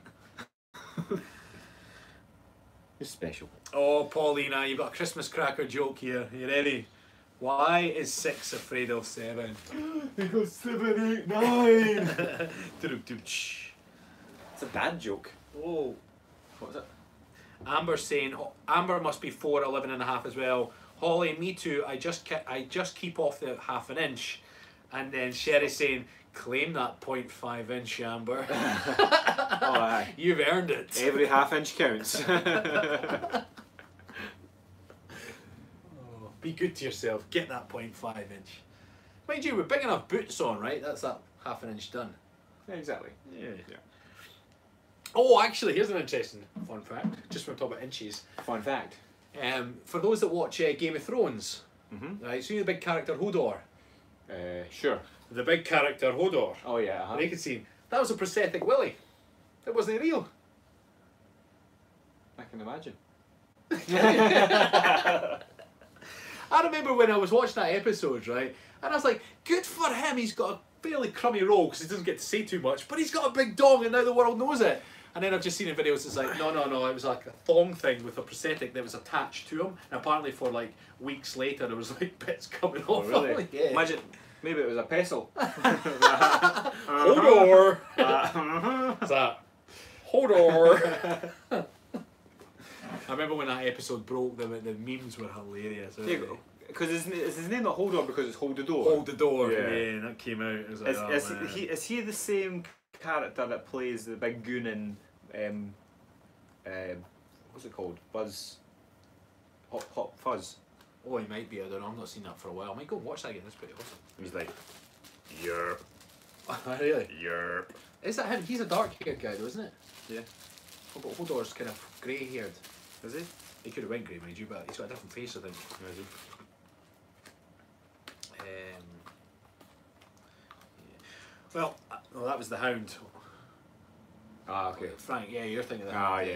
You're special. Oh, Paulina, you've got a Christmas cracker joke here. Are you ready? Why is 6 afraid of 7? Because 7, 8, 9. It's a dad joke. Oh. What was it? Amber's saying, Amber must be 4, 11.5 as well. Holly, me too. I just keep off the ½ an inch. And then Sherry's saying, claim that 0.5 inch, Amber. Oh, aye. You've earned it. Every ½ inch counts. Oh, be good to yourself. Get that 0.5 inch. Mind you, with big enough boots on, right? That's that ½ an inch done. Yeah, exactly. Yeah. Oh, actually, here's an interesting fun fact. Just when we talk about inches. Fun fact. For those that watch Game of Thrones, right? So you know the big character Hodor. Sure. The big character Hodor. Oh yeah. The naked scene. That was a prosthetic willy. That wasn't real. I can imagine. I remember when I was watching that episode, right, and I was like, good for him, he's got a fairly crummy role because he doesn't get to say too much, but he's got a big dong and now the world knows it. And then I've just seen in videos it's like, no, it was like a thong thing with a prosthetic that was attached to him, and apparently for like weeks later there was like bits coming off. Oh, really? Like, yeah. Imagine, maybe it was a pestle. Hodor! What's that? Hodor! I remember when that episode broke, the memes were hilarious. Because is his name not Hodor because it's Hold the Door? Hold the Door, Yeah. yeah, that came out. It was like, Is he the same character that plays the big goon in what's it called? Buzz Hot Fuzz. Oh, he might be. I don't know. I've not seen that for a while. I might go watch that again. That's pretty awesome. He's like, yerp, Really? yerp. Is that him? He's a dark-haired guy, though, isn't it? Yeah. Oh, but Hodor's kind of grey-haired. Is he? He could have went grey, mind you, but he's got a different face, I think. Is he? Yeah. Well, that was the Hound. Ah, okay. Frank, yeah, you're thinking of that. Ah, yeah.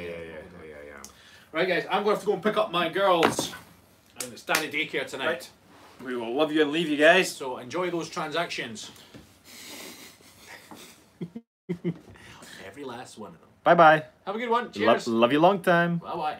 Right, guys, I'm going to have to go and pick up my girls. And it's Daddy Daycare tonight. Right. We will love you and leave you guys. So enjoy those transactions. Every last one of them. Bye bye. Have a good one. Cheers. Love you long time. Bye bye.